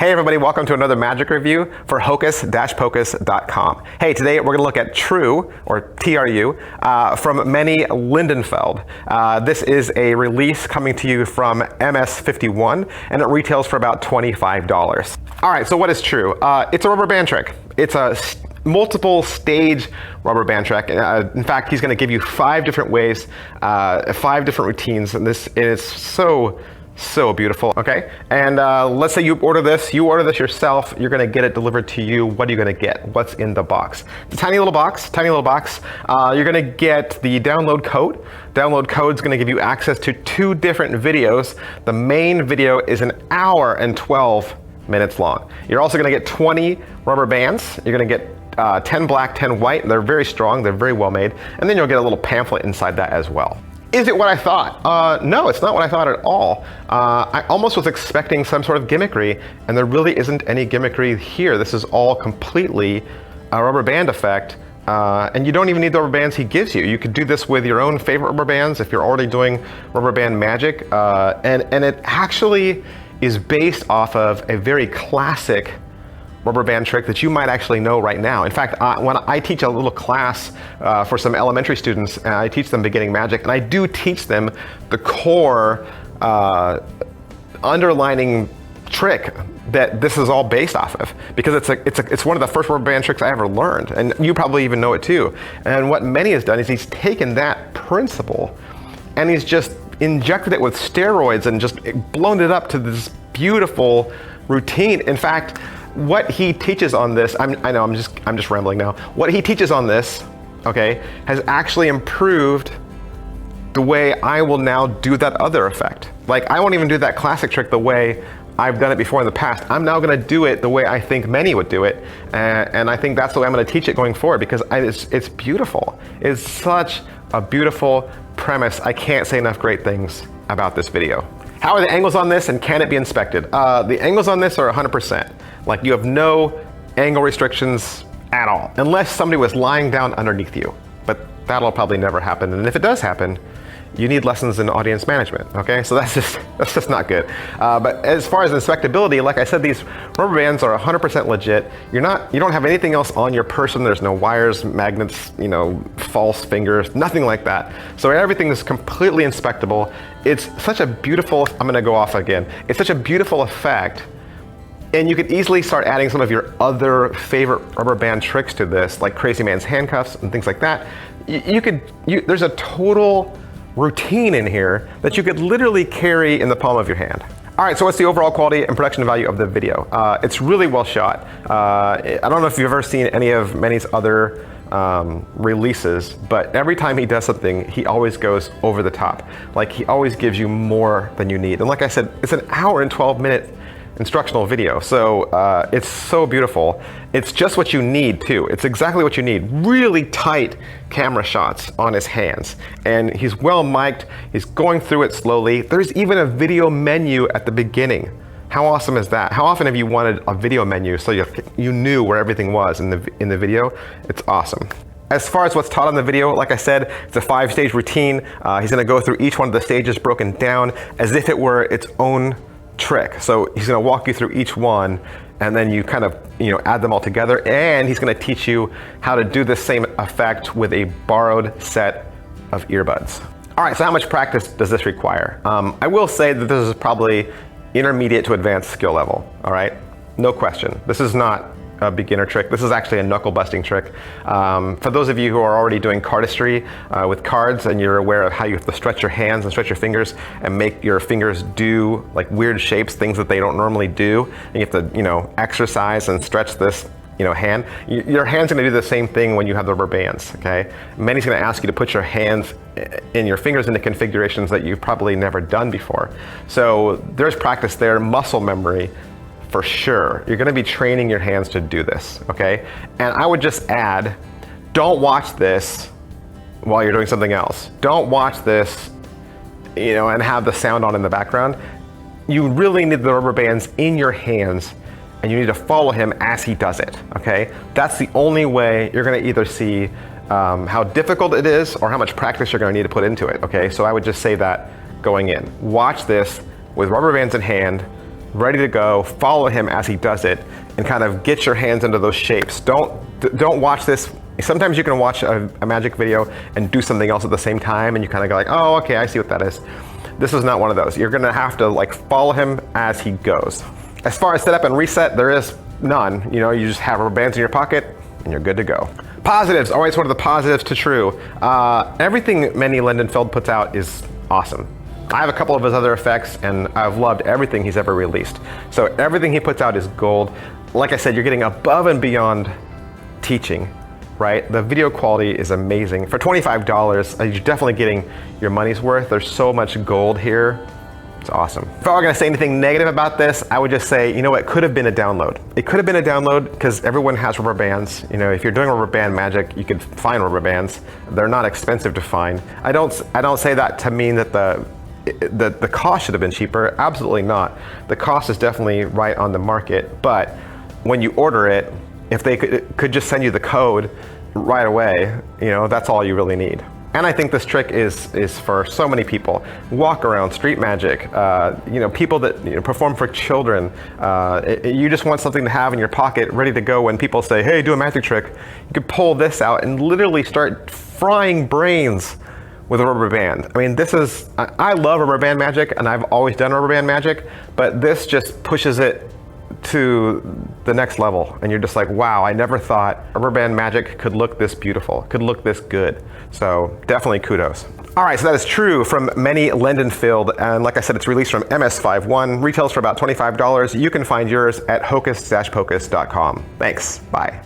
Hey everybody, welcome to another magic review for hocus-pocus.com. Hey, today we're going to look at TRU, or TRU, from Menny Lindenfeld. This is a release coming to you from MS51, and it retails for about $25. All right, so what is TRU? It's a rubber band trick. It's a multiple stage rubber band trick. In fact, he's going to give you 5 different ways, 5 different routines, and this is so beautiful. Okay, and let's say you order this yourself, you're gonna get it delivered to you. What are you gonna get? What's in the box? It's a tiny little box. You're gonna get the download code. Download code's gonna give you access to 2 different videos. The main video is 1 hour and 12 minutes long. You're also gonna get 20 rubber bands. You're gonna get 10 black, 10 white. They're very strong, they're very well made. And then you'll get a little pamphlet inside that as well. Is it what I thought? No, it's not what I thought at all. I almost was expecting some sort of gimmickry, and there really isn't any gimmickry here. This is all completely a rubber band effect, and you don't even need the rubber bands he gives you. You could do this with your own favorite rubber bands if you're already doing rubber band magic, and it actually is based off of a very classic rubber band trick that you might actually know right now. In fact, when I teach a little class for some elementary students, and I teach them beginning magic, and I do teach them the core underlining trick that this is all based off of, because it's one of the first rubber band tricks I ever learned, and you probably even know it too. And what Menny has done is he's taken that principle and he's just injected it with steroids and just blown it up to this beautiful routine. In fact, what he teaches on this, I know I'm just rambling now. What he teaches on this, okay, has actually improved the way I will now do that other effect. Like, I won't even do that classic trick the way I've done it before in the past. I'm now gonna do it the way I think Menny would do it. And I think that's the way I'm gonna teach it going forward, because it's beautiful. It's such a beautiful premise. I can't say enough great things about this video. How are the angles on this, and can it be inspected? The angles on this are 100%. Like, you have no angle restrictions at all, unless somebody was lying down underneath you. But that'll probably never happen. And if it does happen, you need lessons in audience management, okay? So that's just not good. But as far as inspectability, like I said, these rubber bands are 100% legit. You don't have anything else on your person. There's no wires, magnets, false fingers, nothing like that. So everything is completely inspectable. It's such a beautiful, I'm gonna go off again. It's such a beautiful effect. And you could easily start adding some of your other favorite rubber band tricks to this, like Crazy Man's handcuffs and things like that. There's a total routine in here that you could literally carry in the palm of your hand. All right, so what's the overall quality and production value of the video? It's really well shot. I don't know if you've ever seen any of Menny's other releases, but every time he does something, he always goes over the top. Like, he always gives you more than you need. And like I said, it's 1 hour and 12 minute instructional video, so it's so beautiful. It's just what you need too. It's exactly what you need. Really tight camera shots on his hands, and he's well mic'd. He's going through it slowly. There's even a video menu at the beginning. How awesome is that? How often have you wanted a video menu so you knew where everything was in the video? It's awesome. As far as what's taught on the video, like I said, it's a 5-stage routine. He's gonna go through each one of the stages broken down as if it were its own trick. So he's going to walk you through each one, and then you kind of add them all together, and he's going to teach you how to do the same effect with a borrowed set of earbuds. All right, so how much practice does this require? I will say that this is probably intermediate to advanced skill level. All right, no question. This is not a beginner trick. This is actually a knuckle busting trick. For those of you who are already doing cardistry with cards, and you're aware of how you have to stretch your hands and stretch your fingers and make your fingers do like weird shapes, things that they don't normally do, and you have to exercise and stretch this hand. Your hand's gonna do the same thing when you have the rubber bands, okay? Menny's gonna ask you to put your hands and your fingers into configurations that you've probably never done before. So there's practice there, muscle memory, for sure. You're gonna be training your hands to do this, okay? And I would just add, don't watch this while you're doing something else. Don't watch this, and have the sound on in the background. You really need the rubber bands in your hands, and you need to follow him as he does it, okay? That's the only way you're gonna either see how difficult it is or how much practice you're gonna need to put into it, okay? So I would just say that going in. Watch this with rubber bands in hand, ready to go. Follow him as he does it and kind of get your hands into those shapes. Don't watch this. Sometimes you can watch a magic video and do something else at the same time and you kind of go like, oh, okay, I see what that is. This is not one of those. You're gonna have to like follow him as he goes. As far as setup and reset, there is none. You know, you just have rubber bands in your pocket and you're good to go. Positives, always one of the positives to TRU. Everything Menny Lindenfeld puts out is awesome. I have a couple of his other effects and I've loved everything he's ever released. So everything he puts out is gold. Like I said, you're getting above and beyond teaching, right? The video quality is amazing. For $25, you're definitely getting your money's worth. There's so much gold here. It's awesome. If I were gonna say anything negative about this, I would just say, you know, it could have been a download. It could have been a download because everyone has rubber bands. You know, if you're doing rubber band magic, you could find rubber bands. They're not expensive to find. I don't say that to mean that the cost should have been cheaper. Absolutely not. The cost is definitely right on the market, but when you order it, if they could just send you the code right away, you know, that's all you really need. And I think this trick is for so many people. Walk around, street magic, you know, people that perform for children. You just want something to have in your pocket ready to go when people say, hey, do a magic trick. You could pull this out and literally start frying brains with a rubber band. I mean, I love rubber band magic and I've always done rubber band magic, but this just pushes it to the next level. And you're just like, wow, I never thought rubber band magic could look this beautiful, could look this good. So definitely kudos. All right, so that is TRU from Menny Lindenfeld. And like I said, it's released from MS51, retails for about $25. You can find yours at hocus-pocus.com. Thanks, bye.